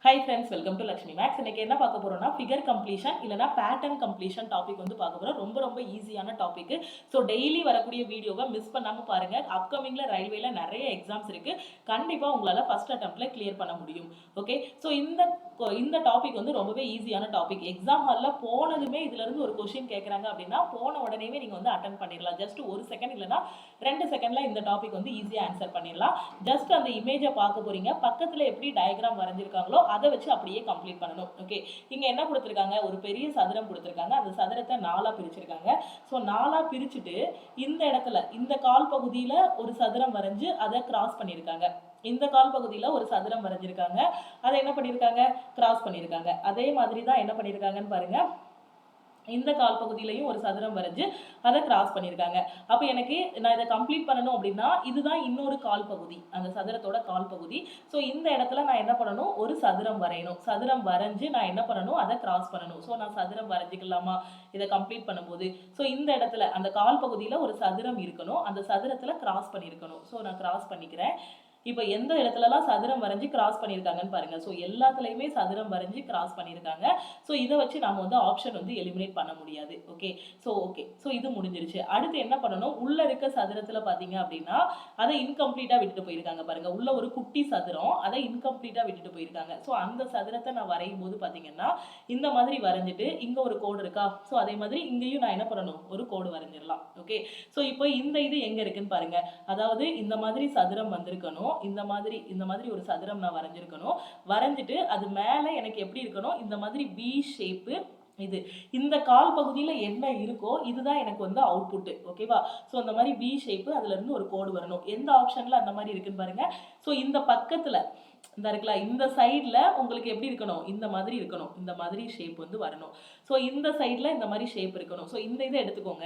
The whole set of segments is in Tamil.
Hi friends, welcome to Lakshmi maths. இன்னைக்கு என்ன பார்க்க போறோம்னா ஃபிகர் கம்ப்ளீஷன் இல்லைனா பேட்டர்ன் கம்ப்ளீஷன் டாபிக் வந்து பார்க்க போறோம். ரொம்ப ரொம்ப ஈஸியான டாபிக். ஸோ டெய்லி வரக்கூடிய வீடியோவை மிஸ் பண்ணாம பாருங்க. அப்கமிங்ல ரயில்வேல நிறைய எக்ஸாம்ஸ் இருக்கு. கண்டிப்பா உங்களால ஃபர்ஸ்ட் அட்டெம்ப்ட்ல கிளியர் பண்ண முடியும். ஓகே, ஸோ இந்த டாபிக் வந்து ரொம்பவே ஈஸியான டாபிக். எக்ஸாம் ஹாலில் போனதுமே இதுல இருந்து ஒரு கொஸ்டின் கேட்குறாங்க அப்படின்னா போன உடனேவே நீங்க வந்து அட்டன் பண்ணிடலாம். ஜஸ்ட் 1 செகண்ட் இல்லைனா 2 செகண்ட்ல இந்த டாபிக் வந்து ஈஸியா ஆன்சர் பண்ணிடலாம். ஜஸ்ட் அந்த இமேஜை பார்க்க போறீங்க. பக்கத்துல எப்படி டயக்ராம் வரைஞ்சிருக்காங்களோ அதை வச்சு அப்படியே கம்ப்ளீட் பண்ணணும். ஓகே, இங்க என்ன கொடுத்துருக்காங்க, ஒரு பெரிய சதுரம் கொடுத்துருக்காங்க. அந்த சதுரத்தை 4ஆ பிரிச்சிருக்காங்க. ஸோ 4ஆ பிரிச்சுட்டு இந்த இடத்துல இந்த கால் பகுதியில ஒரு சதுரம் வரைஞ்சு அதை கிராஸ் பண்ணியிருக்காங்க. இந்த கால் பகுதியில ஒரு சதுரம் வரைஞ்சிருக்காங்க. அதை என்ன பண்ணியிருக்காங்க, கிராஸ் பண்ணியிருக்காங்க. அதே மாதிரி தான் என்ன பண்ணியிருக்காங்கன்னு பாருங்க. இந்த கால் பகுதியிலையும் ஒரு சதுரம் வரைஞ்சு அதை கிராஸ் பண்ணியிருக்காங்க. அப்போ எனக்கு நான் இதை கம்ப்ளீட் பண்ணணும் அப்படின்னா இதுதான் இன்னொரு கால் பகுதி, அந்த சதுரத்தோட கால் பகுதி. ஸோ இந்த இடத்துல நான் என்ன பண்ணணும், ஒரு சதுரம் வரையணும். சதுரம் வரைஞ்சு நான் என்ன பண்ணணும், அதை கிராஸ் பண்ணணும். ஸோ நான் சதுரம் வரைஞ்சிக்கலாமா இதை கம்ப்ளீட் பண்ணும்போது? ஸோ இந்த இடத்துல அந்த கால் பகுதியில் ஒரு சதுரம் இருக்கணும், அந்த சதுரத்தில் கிராஸ் பண்ணியிருக்கணும். ஸோ நான் கிராஸ் பண்ணிக்கிறேன். இப்போ எந்த இடத்துலலாம் சதுரம் வரைஞ்சி கிராஸ் பண்ணியிருக்காங்கன்னு பாருங்க. ஸோ எல்லாத்துலேயுமே சதுரம் வரைஞ்சி கிராஸ் பண்ணியிருக்காங்க. ஸோ இதை வச்சு நம்ம வந்து ஆப்ஷன் வந்து எலிமினேட் பண்ண முடியாது. ஓகே, ஸோ இது முடிஞ்சிருச்சு. அடுத்து என்ன பண்ணணும், உள்ள இருக்க சதுரத்தில் பார்த்தீங்க அப்படின்னா அதை இன்கம்ப்ளீட்டாக விட்டுட்டு போயிருக்காங்க பாருங்க. உள்ள ஒரு குட்டி சதுரம், அதை இன்கம்ப்ளீட்டாக விட்டுட்டு போயிருக்காங்க. ஸோ அந்த சதுரத்தை நான் வரையும் போது பார்த்தீங்கன்னா இந்த மாதிரி வரைஞ்சிட்டு இங்கே ஒரு கோடு இருக்கா. ஸோ அதே மாதிரி இங்கேயும் நான் என்ன பண்ணணும், ஒரு கோடு வரைஞ்சிடலாம். ஓகே, ஸோ இப்போ இந்த இது எங்கே இருக்குன்னு பாருங்க. அதாவது இந்த மாதிரி சதுரம் வந்திருக்கணும். இந்த மாதிரி ஒரு சதுரம் நான் வரைஞ்சிருக்கணும். வரைஞ்சிட்டு அது மேலே எனக்கு எப்படி இருக்கணும், இந்த மாதிரி பி ஷேப்பு. இந்த கால் பகுதியில் என்ன இருக்கோ இதுதான் எனக்கு வந்து அவுட்புட். ஓகேவா? ஸோ அந்த மாதிரி பி ஷேப்பு, அதுல இருந்து ஒரு கோடு வரணும். எந்த ஆப்ஷன்ல அந்த மாதிரி இருக்குன்னு பாருங்க. ஸோ இந்த பக்கத்துல இந்த இருக்குல்ல, இந்த சைட்ல உங்களுக்கு எப்படி இருக்கணும், இந்த மாதிரி இருக்கணும். இந்த மாதிரி ஷேப் வந்து வரணும். ஸோ இந்த சைட்ல இந்த மாதிரி ஷேப் இருக்கணும். ஸோ இந்த இதை எடுத்துக்கோங்க.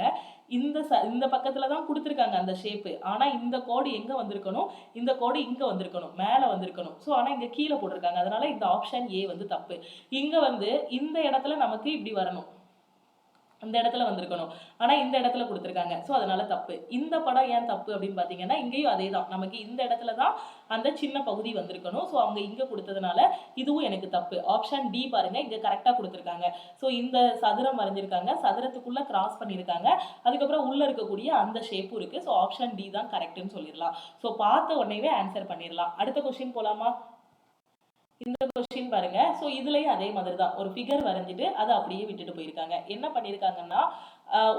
இந்த பக்கத்துல தான் கொடுத்துருக்காங்க அந்த ஷேப்பு. ஆனா இந்த கோடு எங்க வந்திருக்கணும், இந்த கோடு இங்க வந்திருக்கணும், மேல வந்திருக்கணும். ஸோ ஆனா இங்க கீழே போட்டிருக்காங்க. அதனால இந்த ஆப்ஷன் ஏ வந்து தப்பு. இங்க வந்து இந்த இடத்துல நமக்கு இப்படி வரணும், இந்த இடத்துல வந்திருக்கணும். ஆனா இந்த இடத்துல கொடுத்துருக்காங்க. ஸோ அதனால தப்பு. இந்த படம் ஏன் தப்பு அப்படின்னு பாத்தீங்கன்னா இங்கேயும் அதே தான். நமக்கு இந்த இடத்துல தான் அந்த சின்ன பகுதி வந்திருக்கணும். ஸோ அவங்க இங்க கொடுத்ததுனால இதுவும் எனக்கு தப்பு. ஆப்ஷன் டி பாருங்க, இங்க கரெக்டா கொடுத்துருக்காங்க. ஸோ இந்த சதுரம் வரைஞ்சிருக்காங்க, சதுரத்துக்குள்ள கிராஸ் பண்ணியிருக்காங்க, அதுக்கப்புறம் உள்ள இருக்கக்கூடிய அந்த ஷேப்பும் இருக்கு. ஸோ ஆப்ஷன் டி தான் கரெக்ட்னு சொல்லிடலாம். ஸோ பார்த்த உடனே ஆன்சர் பண்ணிடலாம். அடுத்த கொஸ்டின் போலாமா? இந்த கொஸ்டின் பாருங்க. ஸோ இதுலயும் அதே மாதிரி தான் ஒரு ஃபிகர் வரைஞ்சிட்டு அதை அப்படியே விட்டுட்டு போயிருக்காங்க. என்ன பண்ணியிருக்காங்கன்னா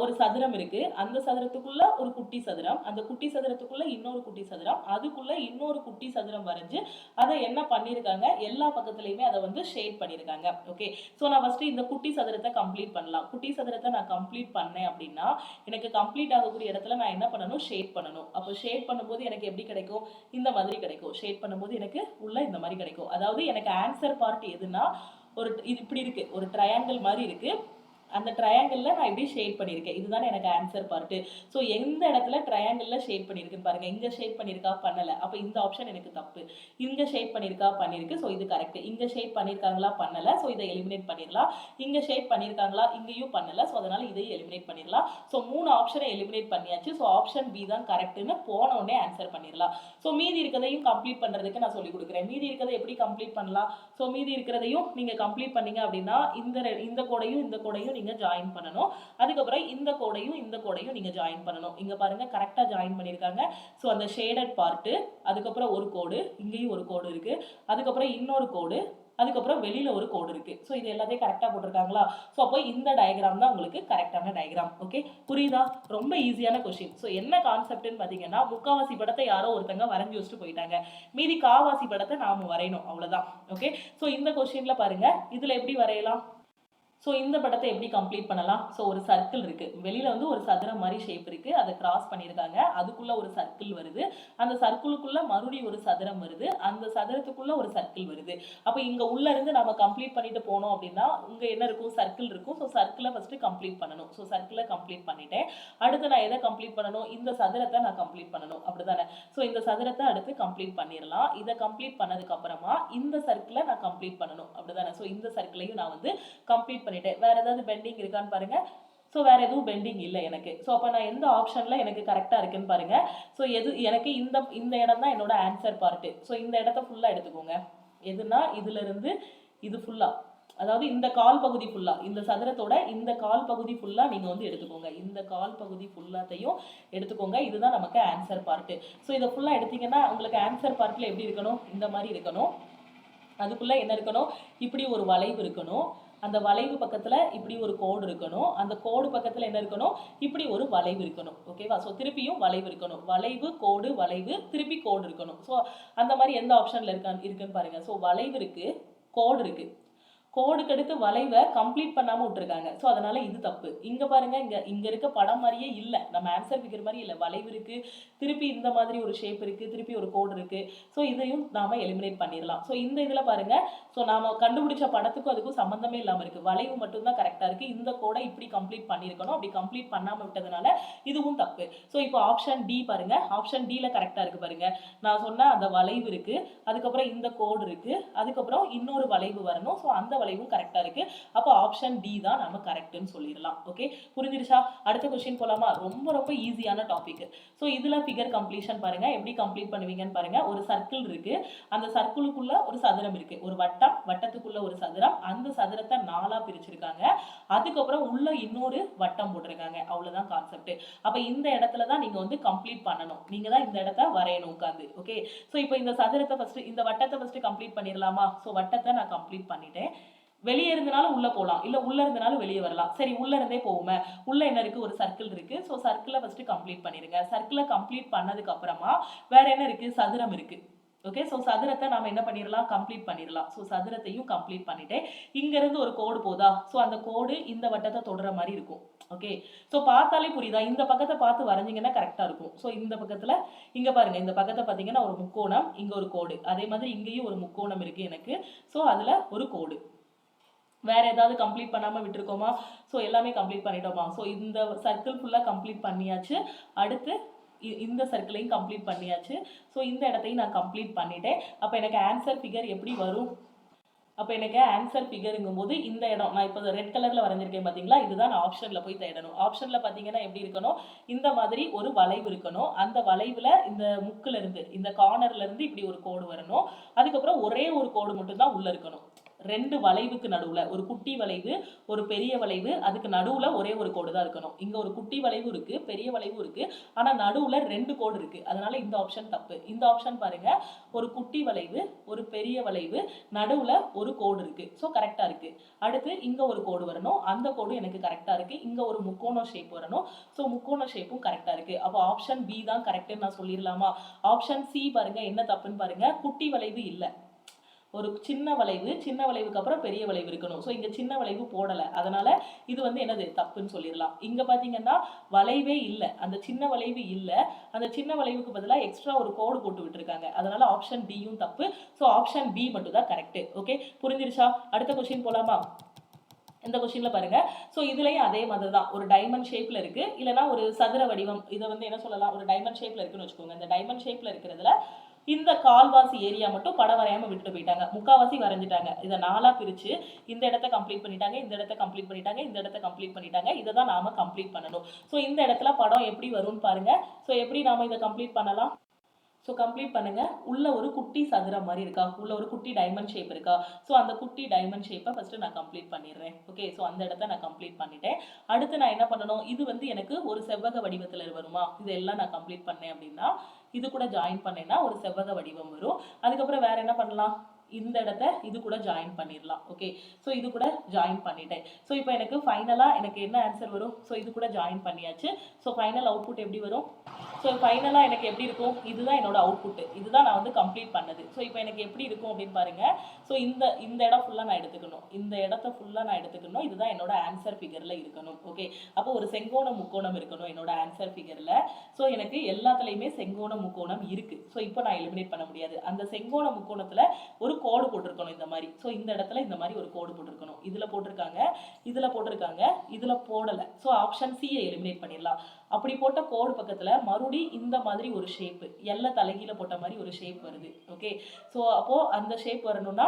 ஒரு சதுரம் இருக்கு, அந்த சதுரத்துக்குள்ள ஒரு குட்டி சதுரம், அந்த குட்டி சதுரத்துக்குள்ள இன்னொரு குட்டி சதுரம், அதுக்குள்ள இன்னொரு குட்டி சதுரம் வரைஞ்சு அதை என்ன பண்ணியிருக்காங்க, எல்லா பக்கத்துலையுமே அதை வந்து ஷேட் பண்ணியிருக்காங்க. ஓகே, ஸோ நான் ஃபர்ஸ்ட் இந்த குட்டி சதுரத்தை கம்ப்ளீட் பண்ணலாம். குட்டி சதுரத்தை நான் கம்ப்ளீட் பண்ணேன் அப்படின்னா எனக்கு கம்ப்ளீட் ஆகக்கூடிய இடத்துல நான் என்ன பண்ணணும், ஷேட் பண்ணணும். அப்போ ஷேட் பண்ணும்போது எனக்கு எப்படி கிடைக்கும், இந்த மாதிரி கிடைக்கும். ஷேட் பண்ணும்போது எனக்கு உள்ள இந்த மாதிரி கிடைக்கும். அதாவது எனக்கு ஆன்சர் பார்ட் எதுனா இது இப்படி இருக்கு, ஒரு ட்ரையாங்கிள் மாதிரி இருக்கு. அந்த ட்ரையாங்கிளில் நான் இப்படி ஷேட் பண்ணியிருக்கேன். இதுதானே எனக்கு ஆன்சர் பார்ட்டு. ஸோ எந்த இடத்துல ட்ரையாங்கிளில் ஷேட் பண்ணியிருக்குன்னு பாருங்க. இங்கே ஷேட் பண்ணியிருக்கா, பண்ணலை. அப்போ இந்த ஆப்ஷன் எனக்கு தப்பு. இங்கே ஷேட் பண்ணியிருக்கா, பண்ணியிருக்கு. ஸோ இது கரெக்ட். இங்கே ஷேட் பண்ணியிருக்காங்களா, பண்ணலை. ஸோ இதை எலிமினேட் பண்ணிடலாம். இங்கே ஷேட் பண்ணியிருக்காங்களா, இங்கேயும் பண்ணலை. ஸோ அதனால் இதையும் எலிமினேட் பண்ணிடலாம். ஸோ 3 ஆப்ஷனை எலிமினேட் பண்ணியாச்சு. ஸோ ஆப்ஷன் பி தான் கரெக்ட்னு போன உடனே ஆன்சர் பண்ணிடலாம். ஸோ மீதி இருக்கிறதையும் கம்ப்ளீட் பண்ணுறதுக்கு நான் சொல்லிக் கொடுக்குறேன். மீதி இருக்கிறத எப்படி கம்ப்ளீட் பண்ணலாம்? ஸோ மீதி இருக்கிறதையும் நீங்கள் கம்ப்ளீட் பண்ணீங்க அப்படின்னா இந்த கோடையும் நீங்க ஜாயின் பண்ணணும். அதுக்கப்புறம் இந்த கோடையும் நீங்க ஜாயின் பண்ணணும். இங்க பாருங்க கரெக்டா ஜாயின் பண்ணிருக்காங்க. சோ அந்த ஷேடட் பார்ட், அதுக்கப்புறம் ஒரு கோடு, இங்கேயும் ஒரு கோடு இருக்கு, அதுக்கப்புறம் இன்னொரு கோடு, அதுக்கப்புறம் வெளியில ஒரு கோடு இருக்கு. ஸோ இது எல்லாத்தையும் கரெக்டா போட்டிருக்காங்களா? ஸோ அப்போ இந்த டயக்ராம் தான் உங்களுக்கு கரெக்டான டயக்ராம். ஓகே, புரியுதா? ரொம்ப ஈஸியான கொஸ்டின். ஸோ என்ன கான்செப்ட்னு பார்த்தீங்கன்னா முக்காவாசி படத்தை யாரோ ஒருத்தங்க வரைஞ்சி வச்சுட்டு போயிட்டாங்க, மீதி காவாசி படத்தை நாம வரையணும், அவ்வளவுதான். ஓகே, ஸோ இந்த கொஸ்டின்ல பாருங்க, இதுல எப்படி வரையலாம்? ஸோ இந்த படத்தை எப்படி கம்ப்ளீட் பண்ணலாம்? ஸோ ஒரு சர்க்கிள் இருக்கு, வெளியில வந்து ஒரு சதுரம் மாதிரி ஷேப் இருக்கு, அதை கிராஸ் பண்ணியிருக்காங்க, அதுக்குள்ள ஒரு சர்க்கிள் வருது, அந்த சர்க்கிளுக்குள்ள மறுபடியும் ஒரு சதுரம் வருது, அந்த சதுரத்துக்குள்ள ஒரு சர்க்கிள் வருது. அப்போ இங்க உள்ள இருந்து நம்ம கம்ப்ளீட் பண்ணிட்டு போனோம் அப்படின்னா இங்க என்ன இருக்கும், சர்க்கிள் இருக்கும். ஸோ சர்க்கிளை ஃபர்ஸ்ட் கம்ப்ளீட் பண்ணணும். ஸோ சர்க்கிளை கம்ப்ளீட் பண்ணிட்டேன். அடுத்து நான் எதை கம்ப்ளீட் பண்ணணும், இந்த சதுரத்தை நான் கம்ப்ளீட் பண்ணணும், அப்படிதானே? ஸோ இந்த சதுரத்தை அடுத்து கம்ப்ளீட் பண்ணிடலாம். இதை கம்ப்ளீட் பண்ணதுக்கு அப்புறமா இந்த சர்க்கிளை நான் கம்ப்ளீட் பண்ணணும், அப்படிதானே? ஸோ இந்த சர்க்கிளையும் நான் வந்து கம்ப்ளீட் பண்ணிட்டேன். வேற ஏதாவது பெண்டிங் இருக்கான்னு பாருங்க. ஸோ வேற எதுவும் பெண்டிங் இல்லை எனக்கு. ஸோ அப்போ நான் எந்த ஆப்ஷன்ல எனக்கு கரெக்டா இருக்குன்னு பாருங்க. ஸோ எனக்கு இந்த இடம் தான் என்னோட ஆன்சர் பார்ட். ஸோ இந்த இடத்த ஃபுல்லா எடுத்துக்கோங்க. எதுனா இதுல இருந்து இது ஃபுல்லா, அதாவது இந்த கால் பகுதி ஃபுல்லா, இந்த சதுரத்தோட இந்த கால் பகுதி ஃபுல்லா நீங்க வந்து எடுத்துக்கோங்க. இந்த கால் பகுதி ஃபுல்லாத்தையும் எடுத்துக்கோங்க. இதுதான் நமக்கு ஆன்சர் பார்ட். ஸோ இதை ஃபுல்லா எடுத்தீங்கன்னா உங்களுக்கு ஆன்சர் பார்ட்ல எப்படி இருக்கணும், இந்த மாதிரி இருக்கணும். அதுக்குள்ள என்ன இருக்கணும், இப்படி ஒரு வளைவு இருக்கணும். அந்த வளைவு பக்கத்துல இப்படி ஒரு கோடு இருக்கணும். அந்த கோடு பக்கத்துல என்ன இருக்கணும், இப்படி ஒரு வளைவு இருக்கணும். ஓகேவா? ஸோ திருப்பியும் வளைவு இருக்கணும். வளைவு, கோடு, வளைவு, திருப்பி கோடு இருக்கணும். ஸோ அந்த மாதிரி எந்த ஆப்ஷன்ல இருக்குன்னு பாருங்க. ஸோ வளைவு இருக்கு, கோடு இருக்கு. கோடுக்கு அடுத்து வளைவை கம்ப்ளீட் பண்ணாம விட்டுருக்காங்க. ஸோ அதனால இது தப்பு. இங்க பாருங்க, இங்க இருக்க படம் மாதிரியே இல்லை, நம்ம ஆன்சர் ஃபிகர் மாதிரி இல்லை. வளைவு இருக்கு, திருப்பி இந்த மாதிரி ஒரு ஷேப் இருக்கு, திருப்பி ஒரு கோடு இருக்கு. ஸோ இதையும் நாம எலிமினேட் பண்ணிடலாம். ஸோ இந்த இதுல பாருங்க, ஸோ நாம கண்டுபிடிச்ச படத்துக்கும் அதுக்கும் சம்பந்தமே இல்லாம இருக்கு. வளைவு மட்டும்தான் கரெக்டா இருக்கு. இந்த கோடை இப்படி கம்ப்ளீட் பண்ணியிருக்கணும், அப்படி கம்ப்ளீட் பண்ணாம விட்டதுனால இதுவும் தப்பு. ஸோ இப்போ ஆப்ஷன் டி பாருங்க. ஆப்ஷன் டில கரெக்டா இருக்கு பாருங்க. நான் சொன்ன அந்த வளைவு இருக்கு, அதுக்கப்புறம் இந்த கோடு இருக்கு, அதுக்கப்புறம் இன்னொரு வளைவு வரணும். ஸோ அந்த வளைவும் கரெக்டா இருக்கு. அப்போ ஆப்ஷன் டி தான் நம்ம கரெக்ட்னு சொல்லிடலாம். ஓகே, புரிஞ்சிருச்சா? அடுத்த क्वेश्चन போலாமா? ரொம்ப ரொம்ப ஈஸியான டாபிக். ஸோ இதுல ஃபிகர் கம்ப்ளீஷன் பாருங்க, எப்படி கம்ப்ளீட் பண்ணுவீங்கன்னு பாருங்க. ஒரு சர்க்கிள் இருக்கு, அந்த சர்க்கிளுக்குள்ள ஒரு சதுரம் இருக்கு, ஒரு வட்டம், வட்டத்துக்குள்ள ஒரு சதுரம், அந்த சதுரத்தை 4ஆ பிரிச்சிருக்காங்க. அதுக்கப்புறம் உள்ள இன்னொரு வட்டம் போட்டிருக்காங்க. அவ்வளவுதான் கான்செப்ட். அப்ப இந்த இடத்துல தான் நீங்க வந்து கம்ப்ளீட் பண்ணணும். நீங்க தான் இந்த இடத்தை வரையணும் உட்காந்து. ஓகே, ஸோ இப்போ இந்த சதுரத்தை ஃபர்ஸ்ட், இந்த வட்டத்தை ஃபர்ஸ்ட் கம்ப்ளீட் பண்ணிடலாமா? ஸோ வட்டத்தை நான் கம்ப்ளீட் பண்ணிட்டேன். வெளியே இருந்தனாலும் உள்ள போகலாம், இல்ல உள்ள இருந்தனாலும் வெளியே வரலாம். சரி, உள்ள இருந்தே போகுமே. உள்ள என்ன இருக்கு, ஒரு சர்க்கிள் இருக்கு. ஸோ சர்க்கிளை ஃபர்ஸ்ட் கம்ப்ளீட் பண்ணிருங்க. சர்க்கிளை கம்ப்ளீட் பண்ணதுக்கு அப்புறமா வேற என்ன இருக்கு, சதுரம் இருக்கு. ஓகே, ஸோ சதுரத்தை நாம என்ன பண்ணிடலாம், கம்ப்ளீட் பண்ணிடலாம். ஸோ சதுரத்தையும் கம்ப்ளீட் பண்ணிட்டேன். இங்க இருந்து ஒரு கோடு போதா, ஸோ அந்த கோடு இந்த வட்டத்தை தொடுற மாதிரி இருக்கும். ஓகே, ஸோ பார்த்தாலே புரியுதா? இந்த பக்கத்தை பார்த்து வரைஞ்சிங்கன்னா கரெக்டா இருக்கும். ஸோ இந்த பக்கத்துல இங்க பாருங்க, இந்த பக்கத்தை பார்த்தீங்கன்னா ஒரு முக்கோணம், இங்க ஒரு கோடு, அதே மாதிரி இங்கேயும் ஒரு முக்கோணம் இருக்கு எனக்கு. ஸோ அதுல ஒரு கோடு. வேற ஏதாவது கம்ப்ளீட் பண்ணாம விட்டுருக்கோமா? ஸோ எல்லாமே கம்ப்ளீட் பண்ணிட்டோமா? ஸோ இந்த சர்க்கிள் ஃபுல்லா கம்ப்ளீட் பண்ணியாச்சு. அடுத்து இந்த சர்க்கிளையும் கம்ப்ளீட் பண்ணியாச்சு. ஸோ இந்த இடத்தையும் நான் கம்ப்ளீட் பண்ணிட்டேன். அப்போ எனக்கு ஆன்சர் ஃபிகர் எப்படி வரும்? அப்போ எனக்கு ஆன்சர் ஃபிகருங்கும் போது இந்த இடம் நான் இப்போ ரெட் கலர்ல வரைஞ்சிருக்கேன் பார்த்தீங்களா, இதுதான் நான் ஆப்ஷன்ல போய் தேடணும். ஆப்ஷன்ல பார்த்தீங்கன்னா எப்படி இருக்கணும், இந்த மாதிரி ஒரு வளைவு இருக்கணும். அந்த வளைவுல இந்த முக்குல இருந்து, இந்த கார்னர்ல இருந்து இப்படி ஒரு கோடு வரணும். அதுக்கப்புறம் ஒரே ஒரு கோடு மட்டும் தான் உள்ள இருக்கணும். ரெண்டு வளைவுக்கு நடுவுல ஒரு குட்டி வளைவு, ஒரு பெரிய வளைவு, அதுக்கு நடுவுல ஒரே ஒரு கோடு தான் இருக்கணும். இங்க ஒரு குட்டி வளைவு இருக்கு, பெரிய வளைவு இருக்கு, ஆனா நடுவுல ரெண்டு கோடு இருக்கு. அதனால இந்த ஆப்ஷன் தப்பு. இந்த ஆப்ஷன் பாருங்க, ஒரு குட்டி வளைவு, ஒரு பெரிய வளைவு, நடுவுல ஒரு கோடு இருக்கு. ஸோ கரெக்டா இருக்கு. அடுத்து இங்க ஒரு கோடு வரணும், அந்த கோடு எனக்கு கரெக்டா இருக்கு. இங்க ஒரு முக்கோண ஷேப் வரணும். ஸோ முக்கோண ஷேப்பும் கரெக்டா இருக்கு. அப்போ ஆப்ஷன் பி தான் கரெக்ட்னு நான் சொல்லிடலாமா? ஆப்ஷன் சி பாருங்க, என்ன தப்புன்னு பாருங்க. குட்டி வளைவு இல்லை, ஒரு சின்ன வளைவு, சின்ன வளைவுக்கு அப்புறம் பெரிய வளைவு இருக்கணும். ஸோ இங்க சின்ன வளைவு போடலை, அதனால இது வந்து என்னது, தப்புன்னு சொல்லிடலாம். இங்க பாத்தீங்கன்னா வளைவே இல்லை, அந்த சின்ன வளைவு இல்லை. அந்த சின்ன வளைவுக்கு பதிலாக எக்ஸ்ட்ரா ஒரு கோடு போட்டு விட்டுருக்காங்க. அதனால ஆப்ஷன் டியும் தப்பு. ஸோ ஆப்ஷன் பி மட்டும் தான் கரெக்ட். ஓகே, புரிஞ்சிருச்சா? அடுத்த கொஸ்டின் போலாமா? இந்த கொஸ்டின்ல பாருங்க. ஸோ இதுலயும் அதே மாதிரி தான், ஒரு டைமண்ட் ஷேப்ல இருக்கு, இல்லைன்னா ஒரு சதுர வடிவம். இதை வந்து என்ன சொல்லலாம், ஒரு டைமண்ட் ஷேப்ல இருக்குன்னு வச்சுக்கோங்க. இந்த டைமண்ட் ஷேப்ல இருக்கிறதுல இந்த கால்வாசி ஏரியா மட்டும் படம் வரையாம விட்டுட்டு போயிட்டாங்க, முக்காவாசி வரைஞ்சிட்டாங்க. இதை 4ஆ பிரிச்சு இந்த இடத்த கம்ப்ளீட் பண்ணிட்டாங்க, இந்த இடத்த கம்ப்ளீட் பண்ணிட்டாங்க, இந்த இடத்த கம்ப்ளீட் பண்ணிட்டாங்க. இதை தான் நாம கம்ப்ளீட் பண்ணணும். ஸோ இந்த இடத்துல படம் எப்படி வரும்னு பாருங்க. ஸோ எப்படி நாம இதை கம்ப்ளீட் பண்ணலாம்? ஸோ கம்ப்ளீட் பண்ணுங்க. உள்ள ஒரு குட்டி சதுரம் மாதிரி இருக்கா, உள்ள ஒரு குட்டி டைமண்ட் ஷேப் இருக்கா? ஸோ அந்த குட்டி டைமண்ட் ஷேப்பை ஃபர்ஸ்ட் நான் கம்ப்ளீட் பண்ணிடுறேன். ஓகே, ஸோ அந்த இடத்த நான் கம்ப்ளீட் பண்ணிட்டேன். அடுத்து நான் என்ன பண்ணணும், இது வந்து எனக்கு ஒரு செவ்வக வடிவத்தில் வருமா? இதெல்லாம் நான் கம்ப்ளீட் பண்ணேன் அப்படின்னா, இது கூட ஜாயின் பண்ணேன்னா ஒரு செவ்வக வடிவம் வரும். அதுக்கப்புறம் வேற என்ன பண்ணலாம், இந்த இடத்த இது கூட ஜாயின் பண்ணிடலாம். ஓகே, ஸோ இது கூட ஜாயின் பண்ணிட்டேன். ஸோ இப்போ எனக்கு ஃபைனலாக எனக்கு என்ன ஆன்சர் வரும்? ஸோ இது கூட ஜாயின் பண்ணியாச்சு. ஸோ ஃபைனல் அவுட்புட் எப்படி வரும்? ஸோ ஃபைனலாக எனக்கு எப்படி இருக்கும், இதுதான் என்னோட அவுட்புட், இதுதான் நான் வந்து கம்ப்ளீட் பண்ணது. ஸோ இப்போ எனக்கு எப்படி இருக்கும் அப்படின்னு பாருங்க. ஸோ இந்த இடம் ஃபுல்லாக நான் எடுத்துக்கணும், இந்த இடத்த ஃபுல்லாக நான் எடுத்துக்கணும். இதுதான் என்னோட ஆன்சர் ஃபிகரில் இருக்கணும். ஓகே, அப்போ ஒரு செங்கோண முக்கோணம் இருக்கணும் என்னோட ஆன்சர் ஃபிகரில். ஸோ எனக்கு எல்லாத்துலேயுமே செங்கோண முக்கோணம் இருக்கு. ஸோ இப்போ நான் எலிமினேட் பண்ண முடியாது. அந்த செங்கோண முக்கோணத்தில் ஒரு கோடு போட்டிருக்கணும் இந்த மாதிரி. ஸோ இந்த இடத்துல இந்த மாதிரி ஒரு கோடு போட்டிருக்கணும். இதில் போட்டிருக்காங்க, இதில் போட்டிருக்காங்க, இதில் போடலை. ஸோ ஆப்ஷன் சியை எலிமினேட் பண்ணிடலாம். அப்படி போட்ட கோடு பக்கத்தில் மறுபடி இந்த மாதிரி ஒரு ஷேப்பு, எல்லை தலைகீழ போட்ட மாதிரி ஒரு ஷேப் வருது. ஓகே, ஸோ அப்போது அந்த ஷேப் வரணும்னா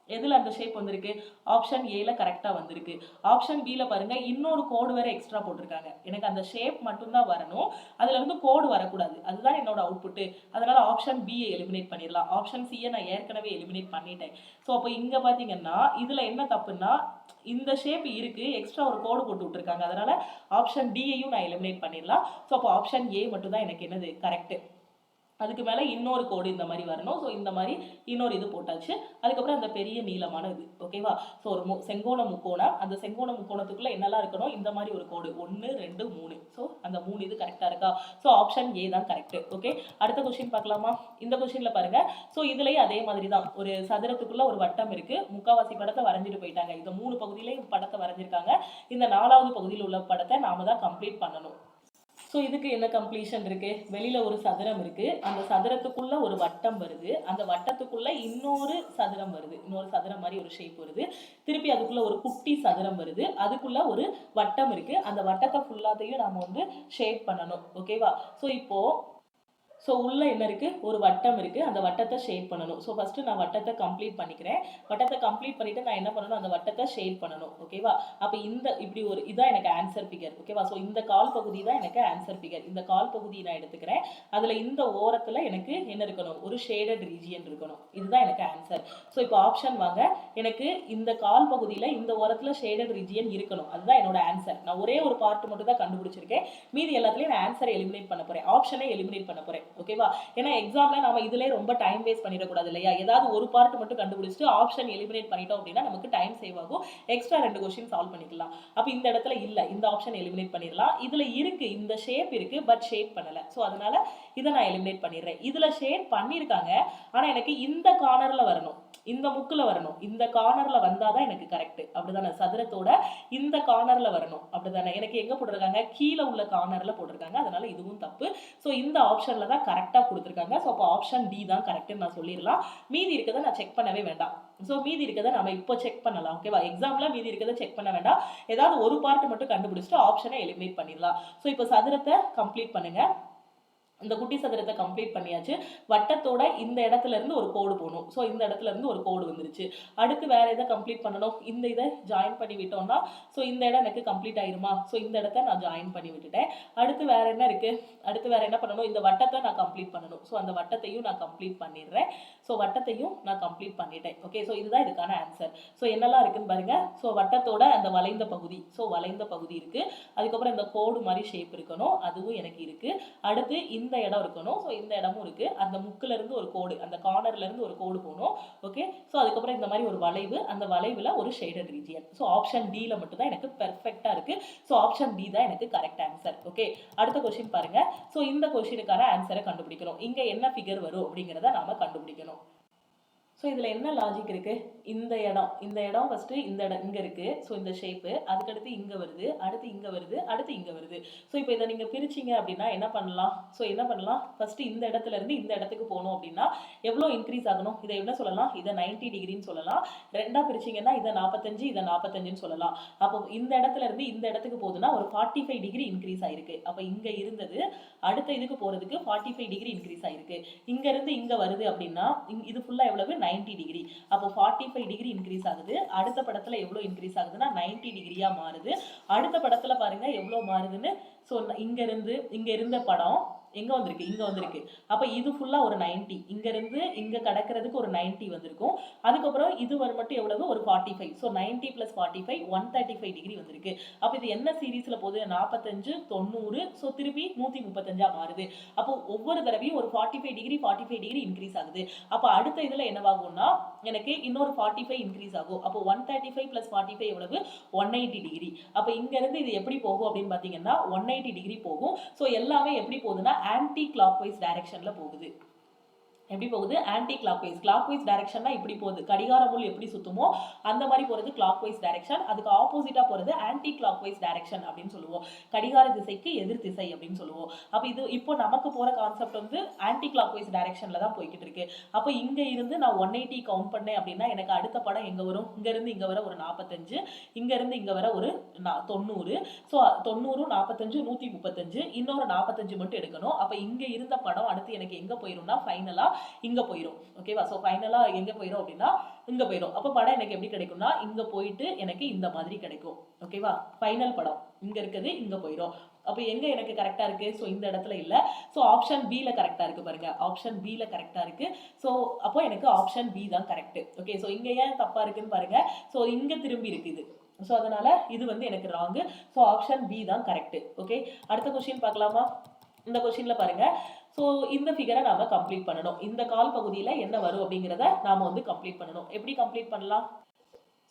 எதுல அந்த ஷேப் வந்திருக்கு? ஆப்ஷன் ஏல கரெக்டா வந்திருக்கு. ஆப்ஷன் பில பாருங்க இன்னொரு கோடு வேற எக்ஸ்ட்ரா போட்டிருக்காங்க. எனக்கு அந்த ஷேப் மட்டும் தான் வரணும், அதுல இருந்து கோடு வரக்கூடாது. அதுதான் என்னோட அவுட்புட். அதனால ஆப்ஷன் பி எலிமினேட் பண்ணிடலாம். ஆப்ஷன் சி நான் ஏற்கனவே எலிமினேட் பண்ணிட்டேன். ஸோ அப்போ இங்க பாத்தீங்கன்னா இதுல என்ன தப்புன்னா இந்த ஷேப் இருக்கு, எக்ஸ்ட்ரா ஒரு கோடு போட்டு விட்டுருக்காங்க. அதனால ஆப்ஷன் டியையும் நான் எலிமினேட் பண்ணிடலாம். ஸோ அப்போ ஆப்ஷன் ஏ மட்டும் தான் எனக்கு என்னது கரெக்ட். அதுக்கு மேலே இன்னொரு கோடு இந்த மாதிரி வரணும். ஸோ இந்த மாதிரி இன்னொரு இது போட்டாச்சு. அதுக்கப்புறம் அந்த பெரிய நீளமான இது ஓகேவா. ஸோ ஒரு செங்கோண முக்கோணம், அந்த செங்கோண முக்கோணத்துக்குள்ள என்னெல்லாம் இருக்கணும், இந்த மாதிரி ஒரு கோடு 1 2 3. ஸோ அந்த 3 இது கரெக்டாக இருக்கா? ஸோ ஆப்ஷன் ஏ தான் கரெக்ட். ஓகே, அடுத்த கொஸ்டின் பார்க்கலாமா? இந்த கொஸ்டின்ல பாருங்க. ஸோ இதுலயும் அதே மாதிரி தான், ஒரு சதுரத்துக்குள்ள ஒரு வட்டம் இருக்கு, முக்காவாசி படத்தை வரைஞ்சிட்டு போயிட்டாங்க. இந்த 3 பகுதியிலையும் படத்தை வரைஞ்சிருக்காங்க. இந்த 4வது பகுதியில் உள்ள படத்தை நாம தான் கம்ப்ளீட் பண்ணணும். ஸோ இதுக்கு என்ன கம்ப்ளீஷன் இருக்கு? வெளியில ஒரு சதுரம் இருக்கு, அந்த சதுரத்துக்குள்ள ஒரு வட்டம் வருது, அந்த வட்டத்துக்குள்ள இன்னொரு சதுரம் வருது, இன்னொரு சதுரம் மாதிரி ஒரு ஷேப் வருது, திருப்பி அதுக்குள்ள ஒரு குட்டி சதுரம் வருது, அதுக்குள்ள ஒரு வட்டம் இருக்கு, அந்த வட்டத்தை ஃபுல்லாத்தையும் நாம வந்து ஷேப் பண்ணணும். ஓகேவா. ஸோ இப்போ உள்ள என்ன இருக்கு? ஒரு வட்டம் இருக்கு, அந்த வட்டத்தை ஷேட் பண்ணணும். ஸோ ஃபர்ஸ்ட் நான் வட்டத்தை கம்ப்ளீட் பண்ணிக்கிறேன். வட்டத்தை கம்ப்ளீட் பண்ணிட்டு நான் என்ன பண்ணணும்? அந்த வட்டத்தை ஷேட் பண்ணணும். ஓகேவா. அப்போ இந்த இப்படி ஒரு இதான் எனக்கு ஆன்சர் ஃபிகர். ஓகேவா. ஸோ இந்த கால் பகுதி தான் எனக்கு ஆன்சர் ஃபிகர். இந்த கால் பகுதி நான் எடுத்துக்கிறேன். அதுல இந்த ஓரத்துல எனக்கு என்ன இருக்கணும்? ஒரு ஷேடட் ரீஜியன் இருக்கணும். இதுதான் எனக்கு ஆன்சர். ஸோ இப்போ ஆப்ஷன் வாங்க. எனக்கு இந்த கால் பகுதியில இந்த ஓரத்துல ஷேடட் ரீஜியன் இருக்கணும். அதுதான் என்னோட ஆன்சர். நான் ஒரே ஒரு பார்ட் மட்டும் தான் கண்டுபிடிச்சிருக்கேன். மீதி எல்லாத்துலயும் நான் ஆன்சரை எலிமினேட் பண்ண போறேன், ஆப்ஷனை எலிமினேட் பண்ண போறேன். ஓகேவா. ஏன்னா எக்ஸாம்ல நாம இதுல ரொம்ப டைம் வேஸ்ட் பண்ணிடக்கூடாது இல்லையா. ஏதாவது ஒரு பார்ட் மட்டும் கண்டுபிடிச்சிட்டு ஆப்ஷன் எலிமினேட் பண்ணிட்டோம் அப்படின்னா நமக்கு டைம் சேவ் ஆகும், எக்ஸ்ட்ரா 2 கொஸ்டின் சால்வ் பண்ணிக்கலாம். அப்ப இந்த இடத்துல இல்ல, இந்த ஆப்ஷன் எலிமினேட் பண்ணிடலாம். இதுல இருக்கு, இந்த ஷேப் இருக்கு, பட் ஷேப் பண்ணல. சோ அதனால இதை நான் எலிமினேட் பண்ணிடுறேன். இதுல ஷேப் பண்ணிருக்காங்க, ஆனா எனக்கு இந்த கார்னர்ல வரணும், இந்த முக்குல வரணும், இந்த கார்னர்ல வந்தாதான் எனக்கு கரெக்ட். அப்படிதானே? சதுரத்தோட இந்த கார்னர்ல வரணும். அப்படிதானே? எனக்கு எங்க போட்டிருக்காங்க? கீழே உள்ள கார்னர்ல போட்டிருக்காங்க. அதனால இதுவும் தப்பு. ஸோ இந்த ஆப்ஷன்ல தான் கரெக்டா கொடுத்துருக்காங்க. ஸோ அப்போ ஆப்ஷன் டி தான் கரெக்ட்னு நான் சொல்லிடலாம். மீதி இருக்கதை நான் செக் பண்ணவே வேண்டாம். ஸோ மீதி இருக்கதை நம்ம இப்போ செக் பண்ணலாம். ஓகேவா. எக்ஸாம்ல மீதி இருக்கதை செக் பண்ண வேண்டாம். ஏதாவது ஒரு பார்ட் மட்டும் கண்டுபிடிச்சிட்டு ஆப்ஷனை எலிமினேட் பண்ணிடலாம். ஸோ இப்போ சதுரத்தை கம்ப்ளீட் பண்ணுங்க. இந்த குட்டி சதுரத்தை கம்ப்ளீட் பண்ணியாச்சு. வட்டத்தோட இந்த இடத்துல இருந்து ஒரு கோடு போகணும். ஸோ இந்த இடத்துல இருந்து ஒரு கோடு வந்துருச்சு. அடுத்து வேற எதை கம்ப்ளீட் பண்ணணும்? இந்த இதை ஜாயின் பண்ணி விட்டோம்னா ஸோ இந்த இடம் எனக்கு கம்ப்ளீட் ஆயிருமா? ஸோ இந்த இடத்த நான் ஜாயின் பண்ணி விட்டுட்டேன். அடுத்து வேற என்ன இருக்கு? அடுத்து வேற என்ன பண்ணணும்? இந்த வட்டத்தை நான் கம்ப்ளீட் பண்ணணும். ஸோ அந்த வட்டத்தையும் நான் கம்ப்ளீட் பண்ணிடுறேன். ஸோ வட்டத்தையும் நான் கம்ப்ளீட் பண்ணிட்டேன். ஓகே, ஸோ இதுதான் இதுக்கான ஆன்சர். ஸோ என்னெல்லாம் இருக்குன்னு பாருங்க. ஸோ வட்டத்தோட அந்த வளைந்த பகுதி, ஸோ வளைந்த பகுதி இருக்கு. அதுக்கப்புறம் இந்த கோடு மாதிரி ஷேப் இருக்கணும், அதுவும் எனக்கு இருக்கு. அடுத்து இந்த இடம் இருக்கணும். ஸோ இந்த இடமும் இருக்கு. அந்த முக்குல இருந்து ஒரு கோடு, அந்த கார்னர்ல இருந்து ஒரு கோடு போகணும். ஓகே, ஸோ அதுக்கப்புறம் இந்த மாதிரி ஒரு வளைவு, அந்த வளைவுல ஒரு ஷேடட் ரீஜியன். ஸோ ஆப்ஷன் டில மட்டும் தான் எனக்கு பெர்ஃபெக்டா இருக்கு. ஸோ ஆப்ஷன் டி தான் எனக்கு கரெக்ட் ஆன்சர். ஓகே, அடுத்த கொஸ்டின் பாருங்க. ஸோ இந்த கொஸ்டினுக்கான ஆன்சரை கண்டுபிடிக்கணும். இங்க என்ன ஃபிகர் வரும் அப்படிங்கிறத நாம கண்டுபிடிக்கணும். ஸோ இதில் என்ன லாஜிக் இருக்குது? இந்த இடம் ஃபஸ்ட்டு இந்த இடம் இங்கே இருக்குது. ஸோ இந்த ஷேப்பு அதுக்கடுத்து இங்கே வருது, அடுத்து இங்கே வருது, அடுத்து இங்கே வருது. ஸோ இப்போ இதை நீங்கள் பிரிச்சிங்க அப்படின்னா என்ன பண்ணலாம்? ஸோ என்ன பண்ணலாம்? ஃபஸ்ட்டு இந்த இடத்துல இருந்து இந்த இடத்துக்கு போகணும் அப்படின்னா எவ்வளோ இன்க்ரீஸ் ஆகணும்? இதை என்ன சொல்லலாம்? இதை 90 டிகிரின்னு சொல்லலாம். ரெண்டாக பிரிச்சிங்கன்னா இதை 45, இதை 45ன்னு சொல்லலாம். அப்போ இந்த இடத்துல இருந்து இந்த இடத்துக்கு போகுதுன்னா ஒரு 45 டிகிரி இன்க்ரீஸ் ஆயிருக்கு. அப்போ இங்கே இருந்தது அடுத்த இதுக்கு போகிறதுக்கு 45 டிகிரி இன்க்ரீஸ் ஆயிருக்கு. இங்கேருந்து இங்கே வருது அப்படின்னா இது ஃபுல்லாக எவ்வளவு? 90 டிகிரி. அப்போ 45 டிகிரி இன்க்ரீஸ் ஆகுது. அடுத்த படத்துல எவ்வளவு இன்க்ரீஸ் ஆகுதுன்னா 90 டிகிரியா மாறுது. அடுத்த படத்துல பாருங்க எவ்வளவு மாறுதுன்னு. ஸோ இங்க இருந்த படம் எங்க வந்திருக்கு? இங்க வந்திருக்கு. அப்ப இது ஃபுல்லா ஒரு 90, இங்க இருந்து இங்க கடக்கிறதுக்கு ஒரு 90 வந்திருக்கும். அதுக்கப்புறம் இது மட்டும் எவ்வளவு? ஒரு 45. ஸோ 90 + 45 135 டிகிரி வந்திருக்கு. அப்ப இது என்ன சீரீஸ்ல போகுது? 45 90. ஸோ திருப்பி 135 மாறுது. அப்போ ஒவ்வொரு தடவையும் ஒரு 45 டிகிரி இன்க்ரீஸ் ஆகுது. அப்ப அடுத்த இதுல என்னவாகும்னா எனக்கு இன்னொரு 45 இன்க்ரீஸ் ஆகும். அப்போ 135 + 45 எவ்வளவு? 180 டிகிரி. அப்ப இங்க இருந்து இது எப்படி போகும் அப்படின்னு பாத்தீங்கன்னா 180 டிகிரி போகும். ஸோ எல்லாமே எப்படி போகுதுன்னா ஆன்டி கிளாக்வைஸ் டைரக்ஷன்ல போகுது. எப்படி போகுது? Anti clockwise. கிளாக்வைஸ் டைரக்ஷன்னா இப்படி போகுது. கடிகார முள் எப்படி சுத்துமோ அந்த மாதிரி போறது கிளாக்வைஸ் டைரக்ஷன். அதுக்கு ஆப்போசிட்டா போறது ஆன்டி கிளாக்வைஸ் டைரக்ஷன் அப்படின்னு சொல்லுவோம். கடிகார திசைக்கு எதிர் திசை அப்படின்னு சொல்லுவோம். அப்ப இது இப்போ நமக்கு போற கான்செப்ட் வந்து ஆன்டி கிளாக்வைஸ் டைரக்ஷன்ல தான் போய்கிட்டு இருக்கு. அப்ப இங்க இருந்து நான் 180 கவுண்ட் பண்ணேன் அப்படின்னா எனக்கு அடுத்த படம் எங்க வரும்? இங்க இருந்து இங்க வர ஒரு 45, இங்க இருந்து இங்க வர ஒரு 90. ஸோ 90 45 135, இன்னொரு 45 மட்டும் எடுக்கணும். அப்ப இங்க இருந்த படம் அடுத்து எனக்கு எங்க போயிரும்னா ஃபைனலா இங்க போயிடும். ஓகேவா? ஸோ ஃபைனலா எங்க போயிடும் அப்படின்னா இங்க போயிடும். அப்போ படம் எனக்கு எப்படி கிடைக்கும்னா இங்க போயிட்டு எனக்கு இந்த மாதிரி கிடைக்கும். ஓகேவா? ஃபைனல் படம் இங்க இருக்குது, இங்க போயிடும். அப்போ எங்க எனக்கு கரெக்டா இருக்கு? ஸோ இந்த இடத்துல இல்ல. ஸோ ஆப்ஷன் பில கரெக்டா இருக்கு பாருங்க. ஆப்ஷன் பில கரெக்டா இருக்கு. ஸோ அப்போ எனக்கு ஆப்ஷன் பி தான் கரெக்ட். ஓகே, ஸோ இங்க ஏன் தப்பா இருக்குன்னு பாருங்க. ஸோ இங்க திரும்பி இருக்கு இது. ஸோ அதனால இது வந்து எனக்கு ராங்கு. ஸோ ஆப்ஷன் பி தான் கரெக்ட். ஓகே, அடுத்த கொஸ்டின் பார்க்கலாமா? இந்த கொஸ்டின்ல பாருங்க. ஸோ இந்த ஃபிகரை நாம கம்ப்ளீட் பண்ணணும். இந்த கால் பகுதியில என்ன வரும் அப்படிங்கிறத நாம வந்து கம்ப்ளீட் பண்ணணும். எப்படி கம்ப்ளீட் பண்ணலாம்?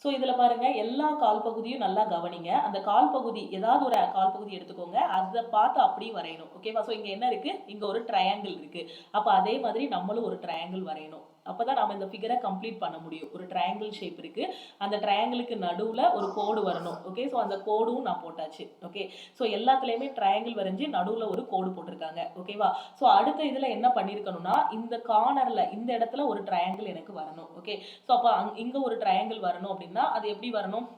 ஸோ இதில் பாருங்க, எல்லா கால் பகுதியும் நல்லா கவனிங்க. அந்த கால் பகுதி ஏதாவது ஒரு கால் பகுதி எடுத்துக்கோங்க, அதை பார்த்து அப்படியே வரையணும். ஓகேவா? ஸோ இங்கே என்ன இருக்கு? இங்கே ஒரு ட்ரையாங்கிள் இருக்கு. அப்போ அதே மாதிரி நம்மளும் ஒரு ட்ரையாங்கிள் வரையணும். அப்பதான் நாம இந்த ஃபிகரை கம்ப்ளீட் பண்ண முடியும். ஒரு ட்ரையாங்கிள் ஷேப் இருக்கு, அந்த ட்ரையாங்கிளுக்கு நடுவுல ஒரு கோடு வரணும். ஓகே, ஸோ அந்த கோடும் நான் போட்டாச்சு. ஓகே, ஸோ எல்லாத்துலயுமே ட்ரையாங்கிள் வரைஞ்சி நடுவுல ஒரு கோடு போட்டிருக்காங்க. ஓகேவா? ஸோ அடுத்த இதுல என்ன பண்ணிருக்கணும்னா இந்த கார்னர்ல இந்த இடத்துல ஒரு ட்ரையாங்கிள் எனக்கு வரணும். ஓகே, ஸோ அப்போ இங்க ஒரு ட்ரையாங்கிள் வரணும் அப்படின்னா அது எப்படி வரணும்?